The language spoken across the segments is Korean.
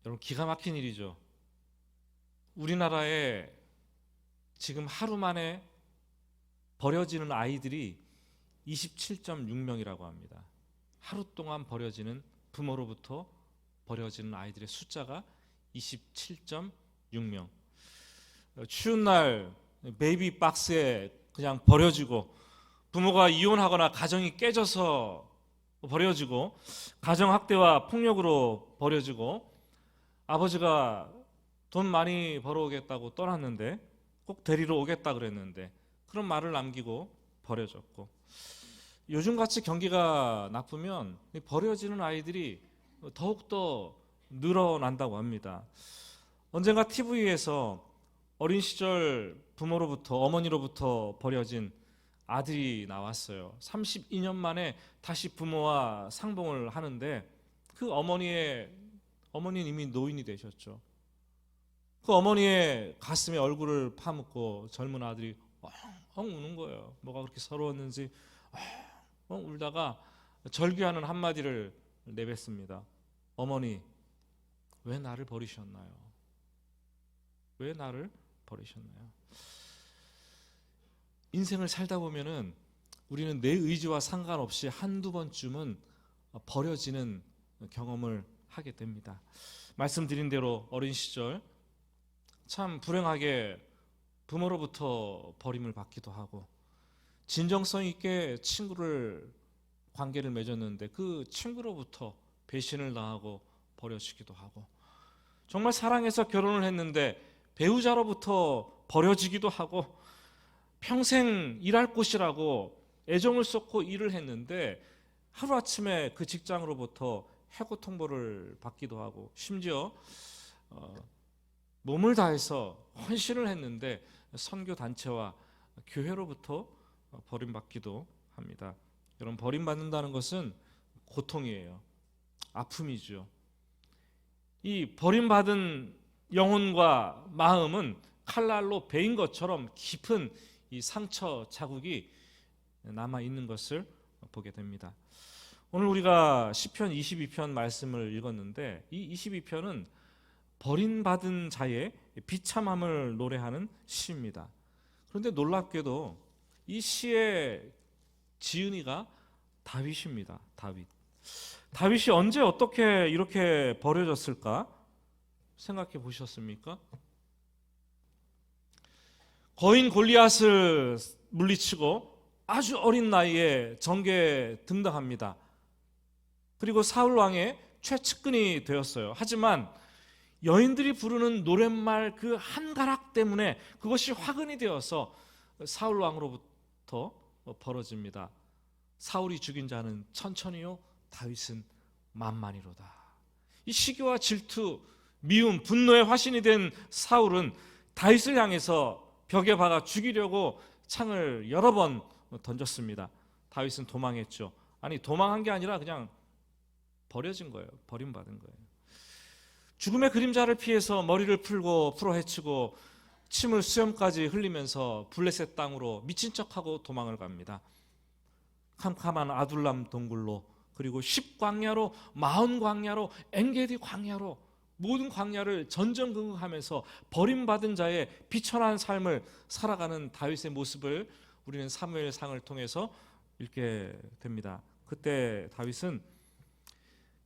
여러분, 기가 막힌 일이죠. 우리나라에 지금 하루 만에 버려지는 아이들이 27.6명이라고 합니다. 하루 동안 버려지는, 부모로부터 버려지는 아이들의 숫자가 27.6명. 추운 날 베이비 박스에 그냥 버려지고, 부모가 이혼하거나 가정이 깨져서 버려지고, 가정학대와 폭력으로 버려지고, 아버지가 돈 많이 벌어오겠다고 떠났는데 꼭 데리러 오겠다 그랬는데 그런 말을 남기고 버려졌고, 요즘같이 경기가 나쁘면 버려지는 아이들이 더욱더 늘어난다고 합니다. 언젠가 TV에서 어린 시절 부모로부터, 어머니로부터 버려진 아들이 나왔어요. 32년 만에 다시 부모와 상봉을 하는데, 그 어머니는 이미 노인이 되셨죠. 그 어머니의 가슴에 얼굴을 파묻고 젊은 아들이 엉엉 우는 거예요. 뭐가 그렇게 서러웠는지 엉엉 울다가 절규하는 한마디를 내뱉습니다. 어머니, 왜 나를 버리셨나요? 왜 나를 버리셨나요? 인생을 살다 보면은 우리는 내 의지와 상관없이 한두 번쯤은 버려지는 경험을 하게 됩니다. 말씀드린 대로 어린 시절 참 불행하게 부모로부터 버림을 받기도 하고, 진정성 있게 관계를 맺었는데 그 친구로부터 배신을 당하고 버려지기도 하고, 정말 사랑해서 결혼을 했는데 배우자로부터 버려지기도 하고, 평생 일할 곳이라고 애정을 쏟고 일을 했는데 하루아침에 그 직장으로부터 해고 통보를 받기도 하고, 심지어 몸을 다해서 헌신을 했는데 선교단체와 교회로부터 버림받기도 합니다. 여러분, 버림받는다는 것은 고통이에요. 아픔이죠. 이 버림받은 영혼과 마음은 칼날로 베인 것처럼 깊은 이 상처 자국이 남아 있는 것을 보게 됩니다. 오늘 우리가 시편 22편 말씀을 읽었는데, 이 22편은 버림받은 자의 비참함을 노래하는 시입니다. 그런데 놀랍게도 이 시의 지은이가 다윗입니다. 다윗이 언제 어떻게 이렇게 버려졌을까 생각해 보셨습니까? 거인 골리앗을 물리치고 아주 어린 나이에 정계에 등장합니다. 그리고 사울 왕의 최측근이 되었어요. 하지만 여인들이 부르는 노랫말 그 한 가락 때문에 그것이 화근이 되어서 사울 왕으로부터 벌어집니다. 사울이 죽인 자는 천천히요, 다윗은 만만이로다. 이 시기와 질투, 미움, 분노의 화신이 된 사울은 다윗을 향해서 벽에 박아 죽이려고 창을 여러 번 던졌습니다. 다윗은 도망했죠. 아니, 도망한 게 아니라 그냥 버려진 거예요. 버림받은 거예요. 죽음의 그림자를 피해서 머리를 풀어 헤치고 침을 수염까지 흘리면서 블레셋 땅으로 미친 척하고 도망을 갑니다. 캄캄한 아둘람 동굴로, 그리고 10광야로, 40광야로, 엔게디 광야로, 모든 광야를 전전긍긍하면서 버림받은 자의 비천한 삶을 살아가는 다윗의 모습을 우리는 사무엘상을 통해서 읽게 됩니다. 그때 다윗은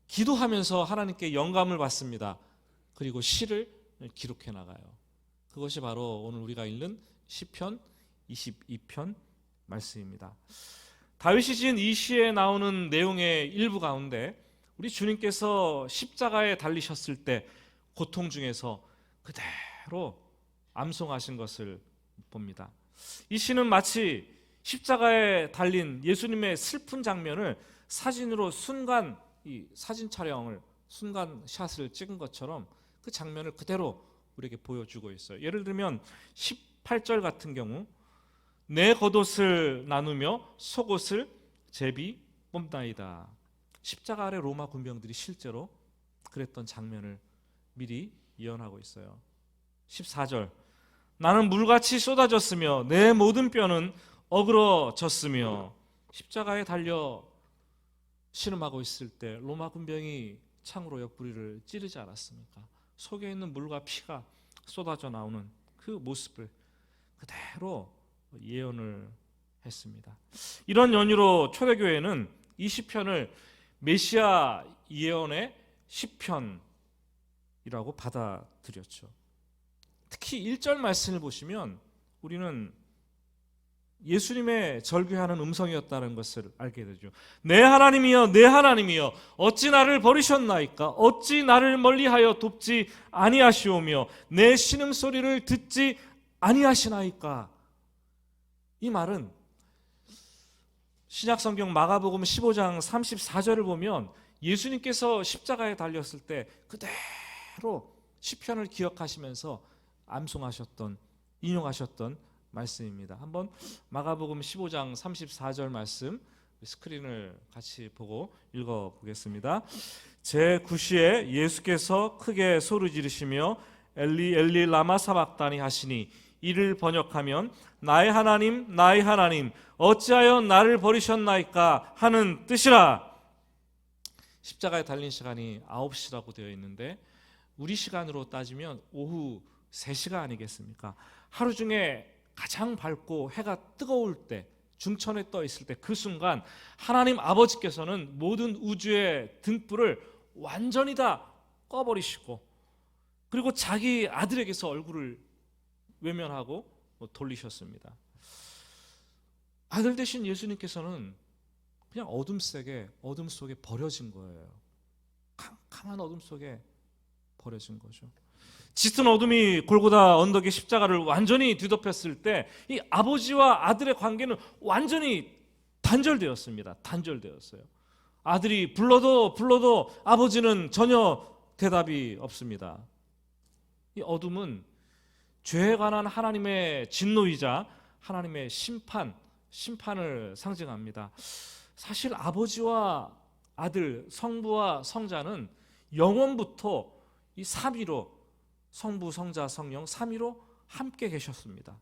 기도하면서 하나님께 영감을 받습니다. 그리고 시를 기록해 나가요. 그것이 바로 오늘 우리가 읽는 시편 22편 말씀입니다. 다윗이 지은 이 시에 나오는 내용의 일부 가운데 우리 주님께서 십자가에 달리셨을 때 고통 중에서 그대로 암송하신 것을 봅니다. 이 시는 마치 십자가에 달린 예수님의 슬픈 장면을 사진으로 순간 사진 촬영을, 순간 샷을 찍은 것처럼 그 장면을 그대로 우리에게 보여주고 있어요. 예를 들면 18절 같은 경우, 내 겉옷을 나누며 속옷을 제비 뽑나이다. 십자가 아래 로마 군병들이 실제로 그랬던 장면을 미리 예언하고 있어요. 14절, 나는 물같이 쏟아졌으며 내 모든 뼈는 어그러졌으며. 십자가에 달려 신음하고 있을 때 로마 군병이 창으로 옆구리를 찌르지 않았습니까? 속에 있는 물과 피가 쏟아져 나오는 그 모습을 그대로 예언을 했습니다. 이런 연유로 초대교회는 이 시편을 메시아 예언의 시편이라고 받아들였죠. 특히 1절 말씀을 보시면 우리는 예수님의 절규하는 음성이었다는 것을 알게 되죠. 내 하나님이여, 내 하나님이여, 어찌 나를 버리셨나이까? 어찌 나를 멀리하여 돕지 아니하시오며 내 신음소리를 듣지 아니하시나이까? 이 말은 신약성경 마가복음 15장 34절을 보면 예수님께서 십자가에 달렸을 때 그대로 시편을 기억하시면서 암송하셨던, 인용하셨던 말씀입니다. 한번 마가복음 15장 34절 말씀 스크린을 같이 보고 읽어보겠습니다. 제9시에 예수께서 크게 소리 지르시며 엘리 엘리 라마 사박다니 하시니 이를 번역하면 나의 하나님 나의 하나님 어찌하여 나를 버리셨나이까 하는 뜻이라. 십자가에 달린 시간이 9시라고 되어 있는데 우리 시간으로 따지면 오후 3시가 아니겠습니까? 하루 중에 가장 밝고 해가 뜨거울 때, 중천에 떠 있을 때 그 순간 하나님 아버지께서는 모든 우주의 등불을 완전히 다 꺼버리시고 그리고 자기 아들에게서 얼굴을 외면하고 돌리셨습니다. 아들 대신 예수님께서는 그냥 어둠 속에 버려진 거예요. 캄캄한 어둠 속에 버려진 거죠. 짙은 어둠이 골고다 언덕의 십자가를 완전히 뒤덮였을 때 이 아버지와 아들의 관계는 완전히 단절되었습니다. 단절되었어요. 아들이 불러도 아버지는 전혀 대답이 없습니다. 이 어둠은 죄에 관한 하나님의 진노이자 하나님의 심판을 상징합니다. 사실 아버지와 아들, 성부와 성자는 영원부터 이 삼위로 성부, 성자, 성령 삼위로 함께 계셨습니다.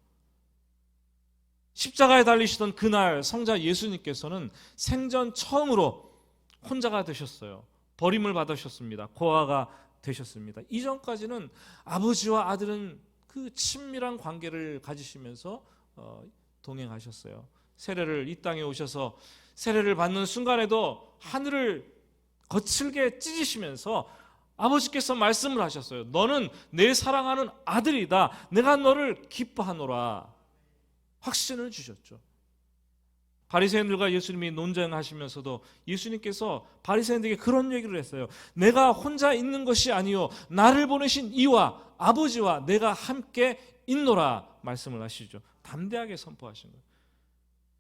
십자가에 달리시던 그날 성자 예수님께서는 생전 처음으로 혼자가 되셨어요. 버림을 받으셨습니다. 고아가 되셨습니다. 이전까지는 아버지와 아들은 그 친밀한 관계를 가지시면서 동행하셨어요. 세례를 이 땅에 오셔서 세례를 받는 순간에도 하늘을 거칠게 찢으시면서 아버지께서 말씀을 하셨어요. 너는 내 사랑하는 아들이다. 내가 너를 기뻐하노라. 확신을 주셨죠. 바리새인들과 예수님이 논쟁하시면서도 예수님께서 바리새인들에게 그런 얘기를 했어요. 내가 혼자 있는 것이 아니요 나를 보내신 이와 아버지와 내가 함께 있노라 말씀을 하시죠. 담대하게 선포하신 거예요.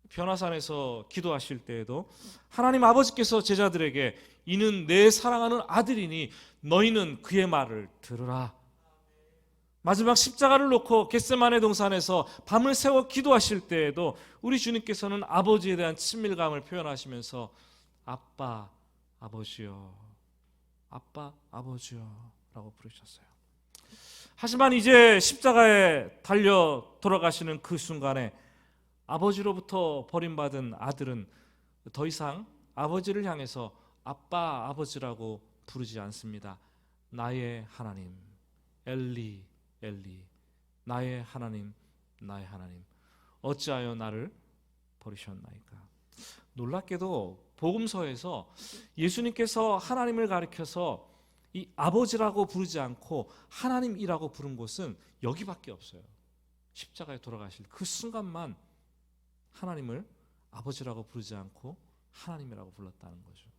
변화산에서 기도하실 때에도 하나님 아버지께서 제자들에게 이는 내 사랑하는 아들이니 너희는 그의 말을 들으라. 마지막 십자가를 놓고 겟세마네 동산에서 밤을 새워 기도하실 때에도 우리 주님께서는 아버지에 대한 친밀감을 표현하시면서 아빠 아버지요, 아빠 아버지요 라고 부르셨어요. 하지만 이제 십자가에 달려 돌아가시는 그 순간에 아버지로부터 버림받은 아들은 더 이상 아버지를 향해서 아빠 아버지라고 부르지 않습니다. 나의 하나님 엘리 엘리 나의 하나님 나의 하나님 어찌하여 나를 버리셨나이까. 놀랍게도 복음서에서 예수님께서 하나님을 가리켜서 이 아버지라고 부르지 않고 하나님이라고 부른 곳은 여기밖에 없어요. 십자가에 돌아가실 그 순간만 하나님을 아버지라고 부르지 않고 하나님이라고 불렀다는 거죠.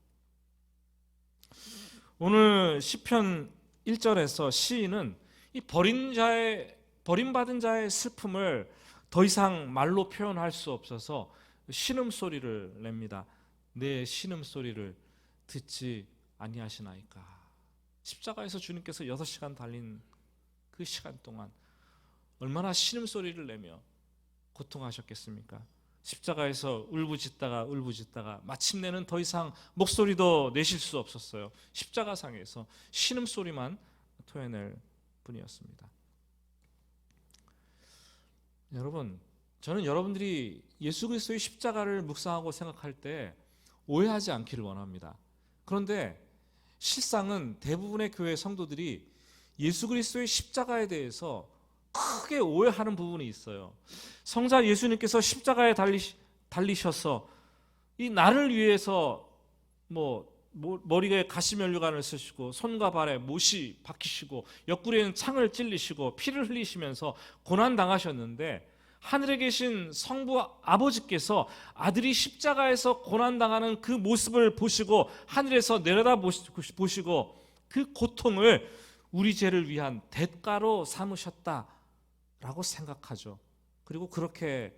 오늘 시편 1절에서 시인은 이 버림받은 자의 슬픔을 더 이상 말로 표현할 수 없어서 신음소리를 냅니다. 내 신음소리를 듣지 아니하시나이까. 십자가에서 주님께서 6시간 달린 그 시간 동안 얼마나 신음소리를 내며 고통하셨겠습니까? 십자가에서 울부짖다가 마침내는 더 이상 목소리도 내실 수 없었어요. 십자가상에서 신음소리만 토해낼 뿐이었습니다. 여러분, 저는 여러분들이 예수 그리스도의 십자가를 묵상하고 생각할 때 오해하지 않기를 원합니다. 그런데 실상은 대부분의 교회 성도들이 예수 그리스도의 십자가에 대해서 크게 오해하는 부분이 있어요. 성자 예수님께서 십자가에 달리셔서 이 나를 위해서 머리에 가시면류관을 쓰시고 손과 발에 못이 박히시고 옆구리에는 창을 찔리시고 피를 흘리시면서 고난당하셨는데, 하늘에 계신 성부 아버지께서 아들이 십자가에서 고난당하는 그 모습을 보시고 하늘에서 내려다 보시고 그 고통을 우리 죄를 위한 대가로 삼으셨다라고 생각하죠. 그리고 그렇게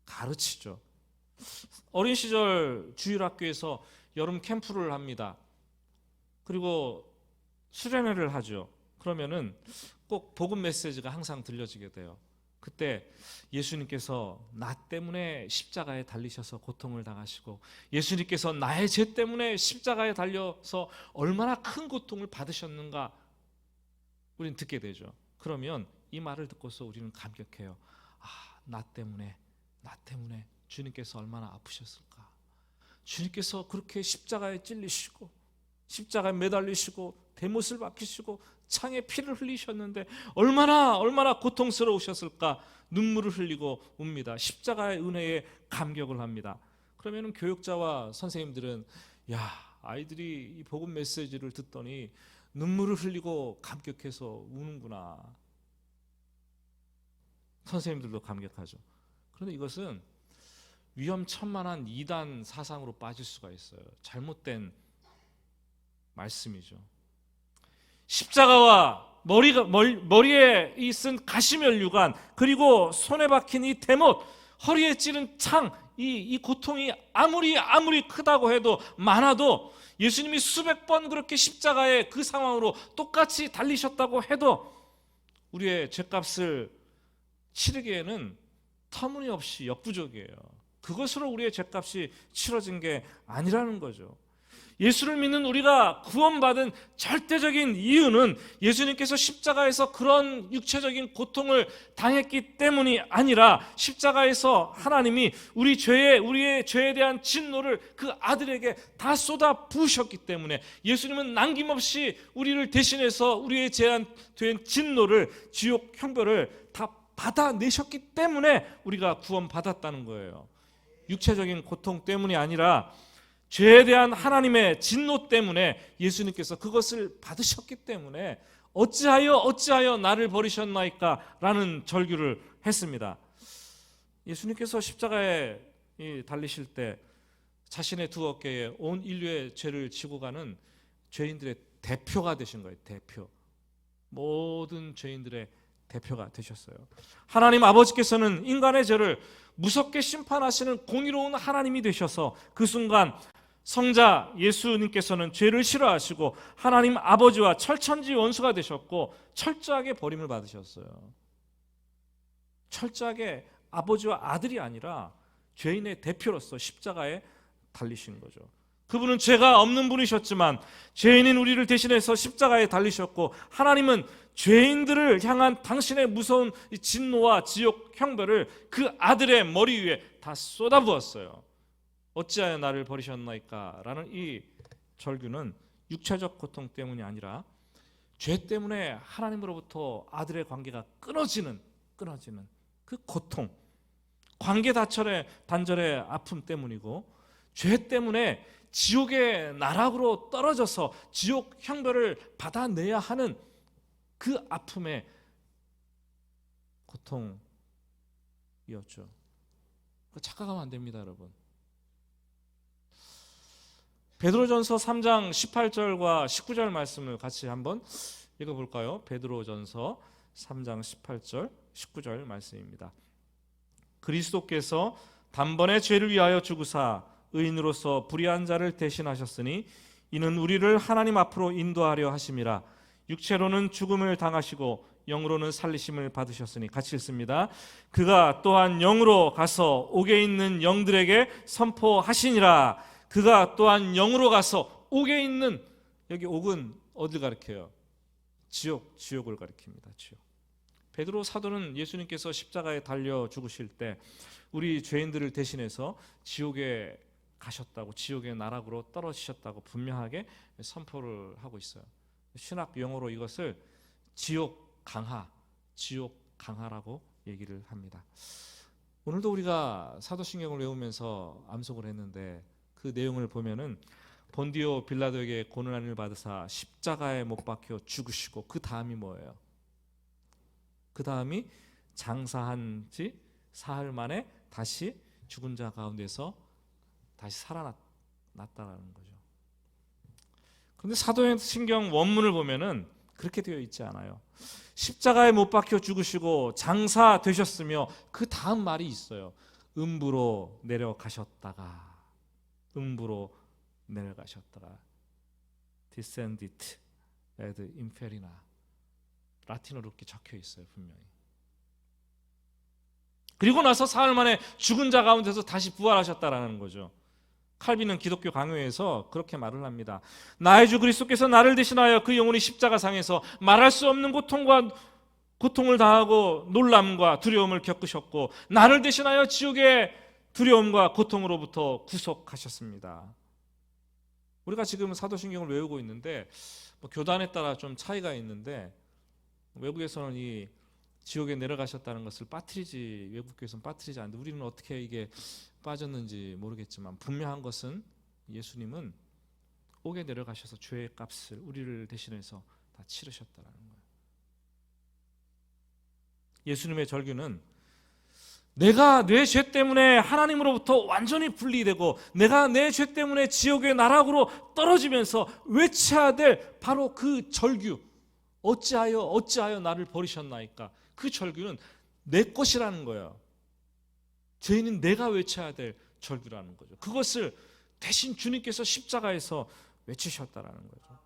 가르치죠. 어린 시절 주일학교에서 여름 캠프를 합니다. 그리고 수련회를 하죠. 그러면은 꼭 복음 메시지가 항상 들려지게 돼요. 그때 예수님께서 나 때문에 십자가에 달리셔서 고통을 당하시고, 예수님께서 나의 죄 때문에 십자가에 달려서 얼마나 큰 고통을 받으셨는가 우리는 듣게 되죠. 그러면 이 말을 듣고서 우리는 감격해요. 나 때문에 주님께서 얼마나 아프셨을까. 주님께서 그렇게 십자가에 찔리시고 십자가에 매달리시고 대못을 박히시고 창에 피를 흘리셨는데 얼마나 고통스러우셨을까. 눈물을 흘리고 웁니다. 십자가의 은혜에 감격을 합니다. 그러면 교육자와 선생님들은 아이들이 이 복음 메시지를 듣더니 눈물을 흘리고 감격해서 우는구나. 선생님들도 감격하죠. 그런데 이것은 위험천만한 이단 사상으로 빠질 수가 있어요. 잘못된 말씀이죠. 십자가와 머리에 쓴 가시면류관, 그리고 손에 박힌 이 대못, 허리에 찌른 창, 이 고통이 아무리 크다고 해도 많아도, 예수님이 수백 번 그렇게 십자가의 그 상황으로 똑같이 달리셨다고 해도 우리의 죄값을 치르기에는 터무니없이 역부족이에요. 그것으로 우리의 죄값이 치러진 게 아니라는 거죠. 예수를 믿는 우리가 구원받은 절대적인 이유는 예수님께서 십자가에서 그런 육체적인 고통을 당했기 때문이 아니라, 십자가에서 하나님이 우리의 죄에 대한 진노를 그 아들에게 다 쏟아 부으셨기 때문에, 예수님은 남김없이 우리를 대신해서 우리의 죄에 대한 진노를, 지옥 형벌을 다 받아내셨기 때문에 우리가 구원받았다는 거예요. 육체적인 고통 때문이 아니라 죄에 대한 하나님의 진노 때문에 예수님께서 그것을 받으셨기 때문에 어찌하여 나를 버리셨나이까 라는 절규를 했습니다. 예수님께서 십자가에 달리실 때 자신의 두 어깨에 온 인류의 죄를 지고 가는 죄인들의 대표가 되신 거예요. 대표. 모든 죄인들의 대표가 되셨어요. 하나님 아버지께서는 인간의 죄를 무섭게 심판하시는 공의로운 하나님이 되셔서 그 순간 성자 예수님께서는 죄를 싫어하시고 하나님 아버지와 철천지 원수가 되셨고 철저하게 버림을 받으셨어요. 철저하게 아버지와 아들이 아니라 죄인의 대표로서 십자가에 달리신 거죠. 그분은 죄가 없는 분이셨지만 죄인인 우리를 대신해서 십자가에 달리셨고, 하나님은 죄인들을 향한 당신의 무서운 진노와 지옥 형벌을 그 아들의 머리 위에 다 쏟아부었어요. 어찌하여 나를 버리셨나이까 라는 이 절규는 육체적 고통 때문이 아니라 죄 때문에 하나님으로부터 아들의 관계가 끊어지는 그 고통, 관계 단절의 아픔 때문이고, 죄 때문에 지옥의 나락으로 떨어져서 지옥 형벌을 받아내야 하는 그 아픔의 고통이었죠. 착각하면 안 됩니다, 여러분. 베드로전서 3장 18절과 19절 말씀을 같이 한번 읽어볼까요? 베드로전서 3장 18절 19절 말씀입니다. 그리스도께서 단번에 죄를 위하여 죽으사 의인으로서 불의한 자를 대신하셨으니 이는 우리를 하나님 앞으로 인도하려 하심이라. 육체로는 죽음을 당하시고 영으로는 살리심을 받으셨으니. 같이 읽습니다. 그가 또한 영으로 가서 옥에 있는 영들에게 선포하시니라. 그가 또한 영으로 가서 옥에 있는, 여기 옥은 어딜 가리켜요? 지옥을 가리킵니다. 지옥. 베드로 사도는 예수님께서 십자가에 달려 죽으실 때 우리 죄인들을 대신해서 지옥에 가셨다고, 지옥의 나락으로 떨어지셨다고 분명하게 선포를 하고 있어요. 신학 용어로 이것을 지옥 강하라고 얘기를 합니다. 오늘도 우리가 사도신경을 외우면서 암송을 했는데 그 내용을 보면은 본디오 빌라도에게 고난을 받으사 십자가에 못 박혀 죽으시고 그 다음이 뭐예요? 그 다음이 장사한 지 사흘 만에 다시 죽은 자 가운데서 다시 살아났다라는 거죠. 그런데 사도신경 원문을 보면은 그렇게 되어 있지 않아요. 십자가에 못 박혀 죽으시고 장사되셨으며 그 다음 말이 있어요. 음부로 내려가셨다가 descendit ad inferna 라틴어로 이렇게 적혀 있어요. 분명히. 그리고 나서 사흘 만에 죽은 자 가운데서 다시 부활하셨다라는 거죠. 칼빈은 기독교 강요에서 그렇게 말을 합니다. 나의 주 그리스도께서 나를 대신하여 그 영혼이 십자가상에서 말할 수 없는 고통을 당하고 놀람과 두려움을 겪으셨고 나를 대신하여 지옥의 두려움과 고통으로부터 구속하셨습니다. 우리가 지금 사도신경을 외우고 있는데 교단에 따라 좀 차이가 있는데 외국에서는 이 지옥에 내려가셨다는 것을 빠뜨리지, 외국교에서는 빠뜨리지 않는데 우리는 어떻게 이게 빠졌는지 모르겠지만 분명한 것은 예수님은 옥에 내려가셔서 죄의 값을 우리를 대신해서 다 치르셨다는 거예요. 예수님의 절규는 내가 내 죄 때문에 하나님으로부터 완전히 분리되고 내가 내 죄 때문에 지옥의 나락으로 떨어지면서 외쳐야 될 바로 그 절규, 어찌하여 나를 버리셨나이까. 그 절규는 내 것이라는 거예요. 죄인은 내가 외쳐야 될 절규라는 거죠. 그것을 대신 주님께서 십자가에서 외치셨다라는 거죠.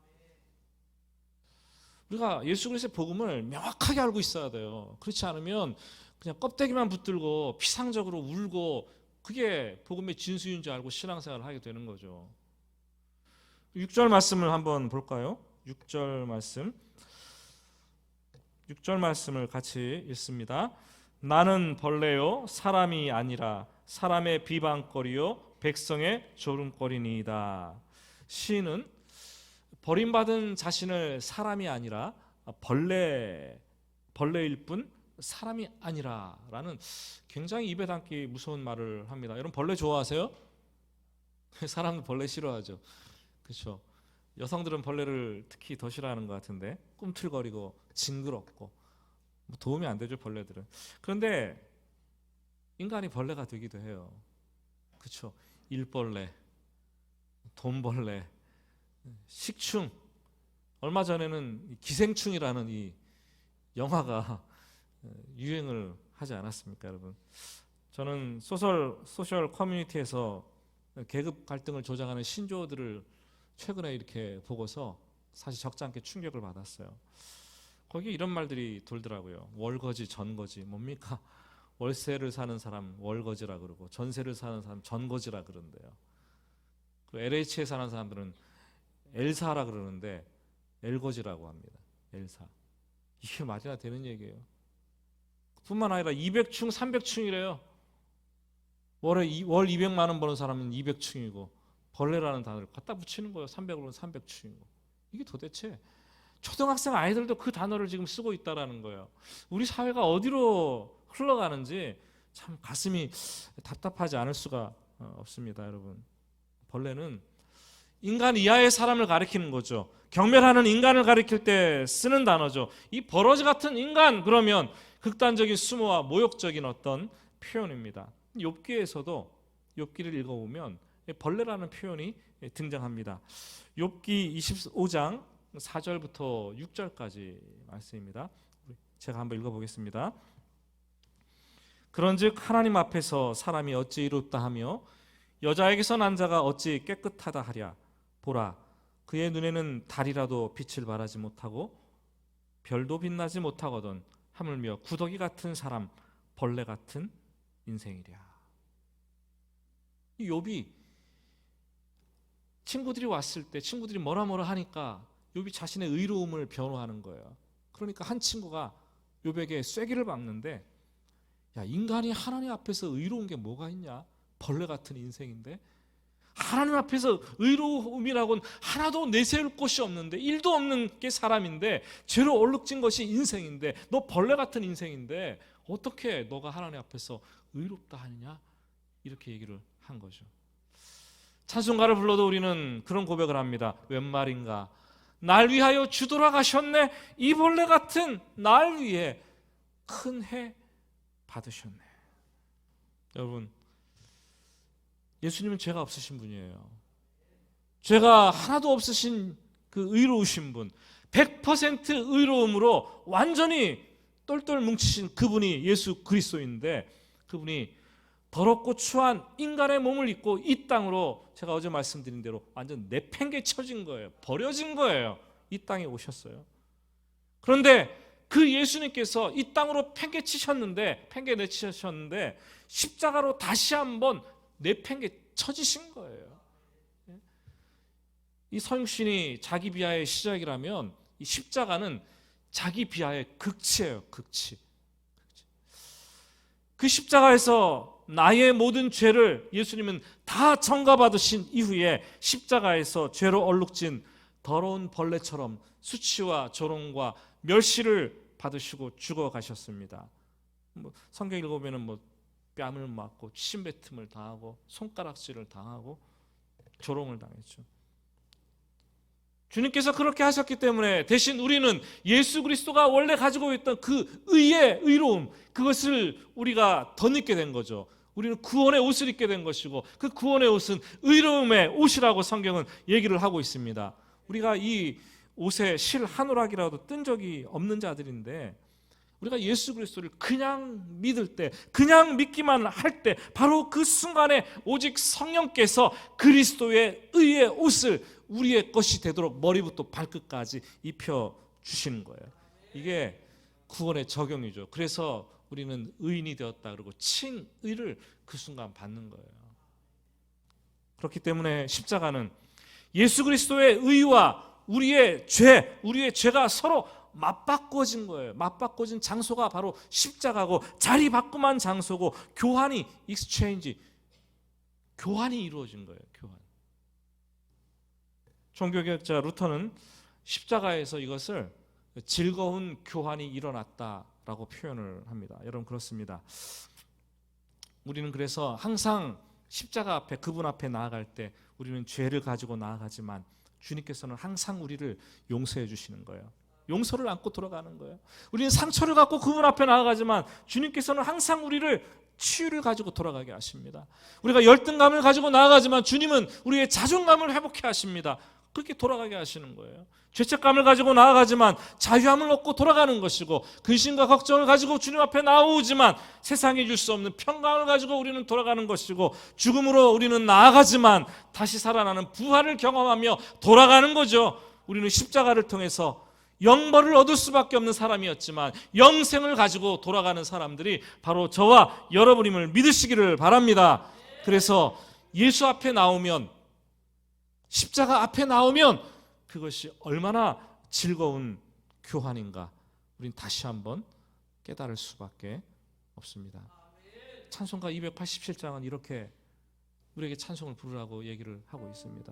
우리가 예수 그리스도의 복음을 명확하게 알고 있어야 돼요. 그렇지 않으면 그냥 껍데기만 붙들고 피상적으로 울고 그게 복음의 진수인 줄 알고 신앙생활을 하게 되는 거죠. 6절 말씀을 한번 볼까요? 6절 말씀을 같이 읽습니다. 나는 벌레요 사람이 아니라 사람의 비방거리요 백성의 조롱거리니이다. 시인은 버림받은 자신을 사람이 아니라 벌레일 뿐 사람이 아니라라는 굉장히 입에 담기 무서운 말을 합니다. 여러분 벌레 좋아하세요? 사람도 벌레 싫어하죠. 그렇죠? 여성들은 벌레를 특히 더 싫어하는 것 같은데 꿈틀거리고 징그럽고 도움이 안 되죠 벌레들은. 그런데 인간이 벌레가 되기도 해요. 그렇죠? 일벌레, 돈벌레, 식충. 얼마 전에는 기생충이라는 이 영화가 유행을 하지 않았습니까, 여러분? 저는 소셜 커뮤니티에서 계급 갈등을 조장하는 신조어들을 최근에 이렇게 보고서 사실 적지 않게 충격을 받았어요. 거기에 이런 말들이 돌더라고요. 월거지, 전거지. 뭡니까? 월세를 사는 사람 월거지라 그러고 전세를 사는 사람 전거지라 그러는데요. 그 LH에 사는 사람들은 엘사라 그러는데 엘거지라고 합니다. 엘사. 이게 말이나 되는 얘기예요. 뿐만 아니라 200충, 300충이래요. 월 200만 원 버는 사람은 200충이고 벌레라는 단어를 갖다 붙이는 거예요. 300으로는 300충이고. 이게 도대체 초등학생 아이들도 그 단어를 지금 쓰고 있다라는 거예요. 우리 사회가 어디로 흘러가는지 참 가슴이 답답하지 않을 수가 없습니다, 여러분. 벌레는 인간 이하의 사람을 가리키는 거죠. 경멸하는 인간을 가리킬 때 쓰는 단어죠. 이 버러지 같은 인간 그러면 극단적인 수모와 모욕적인 어떤 표현입니다. 욥기에서도 욥기를 읽어보면 벌레라는 표현이 등장합니다. 욥기 25장 4절부터 6절까지 말씀입니다. 제가 한번 읽어보겠습니다. 그런즉 하나님 앞에서 사람이 어찌 이롭다 하며 여자에게서 난 자가 어찌 깨끗하다 하랴. 보라, 그의 눈에는 달이라도 빛을 발하지 못하고 별도 빛나지 못하거든 하물며 구더기 같은 사람, 벌레 같은 인생이랴. 이 욥이 친구들이 왔을 때 친구들이 뭐라 하니까 욥이 자신의 의로움을 변호하는 거예요. 그러니까 한 친구가 욥에게 쐐기를 박는데, 야, 인간이 하나님 앞에서 의로운 게 뭐가 있냐? 벌레 같은 인생인데 하나님 앞에서 의로움이라고는 하나도 내세울 곳이 없는데, 일도 없는 게 사람인데, 죄로 얼룩진 것이 인생인데, 너 벌레 같은 인생인데 어떻게 너가 하나님 앞에서 의롭다 하느냐, 이렇게 얘기를 한 거죠. 찬송가를 불러도 우리는 그런 고백을 합니다. 웬 말인가, 날 위하여 주 돌아가셨네. 이 벌레 같은 날 위해 큰 해 받으셨네. 여러분, 예수님은 죄가 없으신 분이에요. 죄가 하나도 없으신 그 의로우신 분, 100% 의로움으로 완전히 똘똘 뭉치신 그분이 예수 그리스도인데, 그분이 더럽고 추한 인간의 몸을 입고 이 땅으로, 제가 어제 말씀드린 대로 완전 내팽개쳐진 거예요. 버려진 거예요. 이 땅에 오셨어요. 그런데 그 예수님께서 이 땅으로 팽개내치셨는데 십자가로 다시 한번 내팽개쳐지신 거예요. 이 서육신이 자기 비하의 시작이라면 이 십자가는 자기 비하의 극치예요. 극치. 그 십자가에서 나의 모든 죄를 예수님은 다 전가받으신 이후에 십자가에서 죄로 얼룩진 더러운 벌레처럼 수치와 조롱과 멸시를 받으시고 죽어가셨습니다. 성경 읽어보면 뺨을 맞고 침뱉음을 당하고 손가락질을 당하고 조롱을 당했죠. 주님께서 그렇게 하셨기 때문에 대신 우리는 예수 그리스도가 원래 가지고 있던 그 의의 의로움, 그것을 우리가 덧입게 된 거죠. 우리는 구원의 옷을 입게 된 것이고, 그 구원의 옷은 의로움의 옷이라고 성경은 얘기를 하고 있습니다. 우리가 이 옷에 실 한 오락이라도 뜬 적이 없는 자들인데, 우리가 예수 그리스도를 그냥 믿을 때, 그냥 믿기만 할 때, 바로 그 순간에 오직 성령께서 그리스도의 의의 옷을 우리의 것이 되도록 머리부터 발끝까지 입혀주시는 거예요. 이게 구원의 적용이죠. 그래서 우리는 의인이 되었다 그러고 칭의를 그 순간 받는 거예요. 그렇기 때문에 십자가는 예수 그리스도의 의와 우리의 죄가 서로 맞바꿔진 거예요. 맞바꿔진 장소가 바로 십자가고, 자리 바꿈한 장소고, 교환이 이루어진 거예요. 교환. 종교개혁자 루터는 십자가에서 이것을 즐거운 교환이 일어났다라고 표현을 합니다. 여러분, 그렇습니다. 우리는 그래서 항상 십자가 앞에, 그분 앞에 나아갈 때 우리는 죄를 가지고 나아가지만 주님께서는 항상 우리를 용서해 주시는 거예요. 용서를 안고 돌아가는 거예요. 우리는 상처를 갖고 그분 앞에 나아가지만 주님께서는 항상 우리를 치유를 가지고 돌아가게 하십니다. 우리가 열등감을 가지고 나아가지만 주님은 우리의 자존감을 회복해 하십니다. 그렇게 돌아가게 하시는 거예요. 죄책감을 가지고 나아가지만 자유함을 얻고 돌아가는 것이고, 근심과 걱정을 가지고 주님 앞에 나오지만 세상이 줄 수 없는 평강을 가지고 우리는 돌아가는 것이고, 죽음으로 우리는 나아가지만 다시 살아나는 부활을 경험하며 돌아가는 거죠. 우리는 십자가를 통해서 영벌을 얻을 수밖에 없는 사람이었지만 영생을 가지고 돌아가는 사람들이 바로 저와 여러분임을 믿으시기를 바랍니다. 그래서 예수 앞에 나오면, 십자가 앞에 나오면 그것이 얼마나 즐거운 교환인가, 우린 다시 한번 깨달을 수밖에 없습니다. 찬송가 287장은 이렇게 우리에게 찬송을 부르라고 얘기를 하고 있습니다.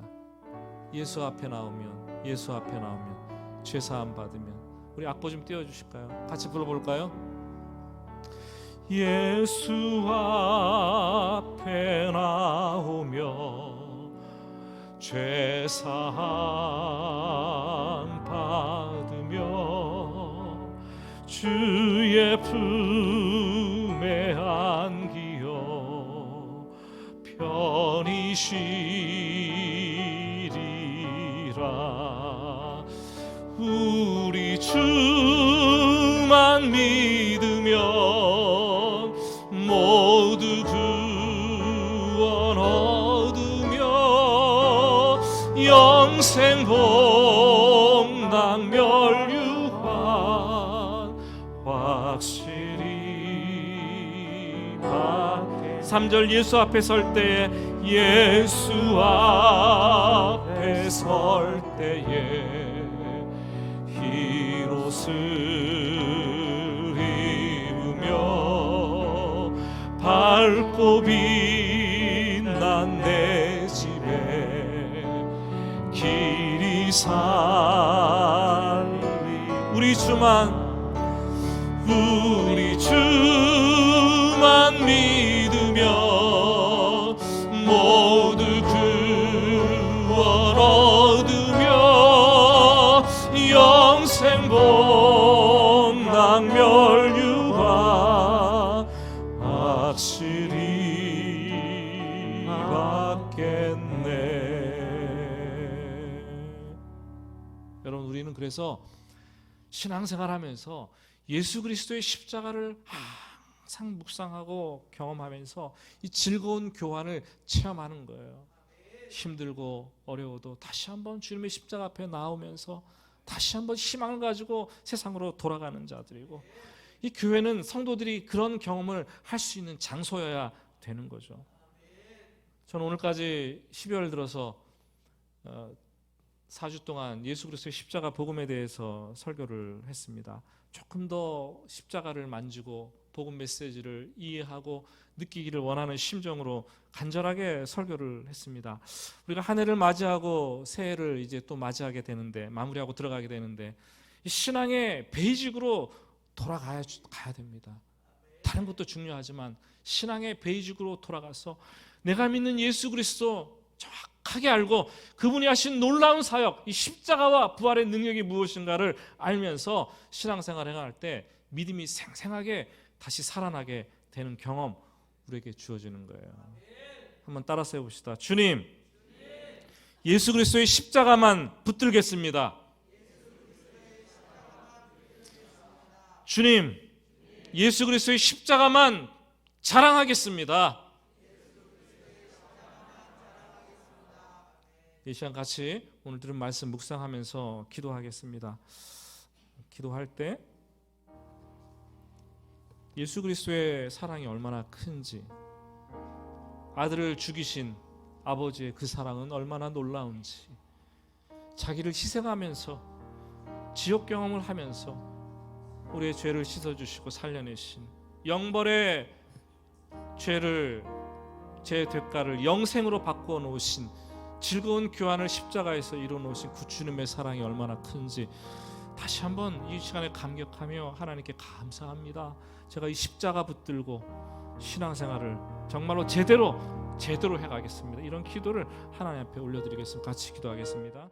예수 앞에 나오면, 예수 앞에 나오면 죄사함 받으면. 우리 악보 좀 띄워주실까요? 같이 불러볼까요? 예수 앞에 나오면 죄사함 받으며 주의 품에 안기어 편히 쉬리라. 우리 주만 믿으면 모두 구원 얻으며 영생 복락 멸류관 확실히 받게. 3절 예수 앞에 설 때에, 예수 앞에 설 때에 흰옷을 입으며 밝고 빛난 내 집에 살리. 우리 주만 믿으며 모두 구원 얻으며 영생 복락멸유가 확실히 받겠네. 여러분, 우리는 그래서 신앙생활하면서 예수 그리스도의 십자가를 항상 묵상하고 경험하면서 이 즐거운 교환을 체험하는 거예요. 힘들고 어려워도 다시 한번 주님의 십자가 앞에 나오면서 다시 한번 희망을 가지고 세상으로 돌아가는 자들이고, 이 교회는 성도들이 그런 경험을 할 수 있는 장소여야 되는 거죠. 저는 오늘까지 12월 들어서 4주 동안 예수 그리스도의 십자가 복음에 대해서 설교를 했습니다. 조금 더 십자가를 만지고 복음 메시지를 이해하고 느끼기를 원하는 심정으로 간절하게 설교를 했습니다. 우리가 한 해를 맞이하고 새해를 이제 또 맞이하게 되는데, 마무리하고 들어가게 되는데, 이 신앙의 베이직으로 돌아가야 됩니다. 다른 것도 중요하지만 신앙의 베이직으로 돌아가서 내가 믿는 예수 그리스도 정확하게 알고 그분이 하신 놀라운 사역, 이 십자가와 부활의 능력이 무엇인가를 알면서 신앙생활을 행할 때 믿음이 생생하게 다시 살아나게 되는 경험, 우리에게 주어지는 거예요. 한번 따라서 해봅시다. 주님, 예수 그리스도의 십자가만 붙들겠습니다. 주님, 예수 그리스도의 십자가만 자랑하겠습니다. 이 시간 같이 오늘 들은 말씀 묵상하면서 기도하겠습니다. 기도할 때 예수 그리스도의 사랑이 얼마나 큰지, 아들을 죽이신 아버지의 그 사랑은 얼마나 놀라운지, 자기를 희생하면서 지옥 경험을 하면서 우리의 죄를 씻어주시고 살려내신, 영벌의 죄를, 제 대가를 영생으로 바꾸어 놓으신, 즐거운 교환을 십자가에서 이루어 놓으신 그 주님의 사랑이 얼마나 큰지 다시 한번 이 시간에 감격하며 하나님께 감사합니다. 제가 이 십자가 붙들고 신앙생활을 정말로 제대로 해가겠습니다. 이런 기도를 하나님 앞에 올려드리겠습니다. 같이 기도하겠습니다.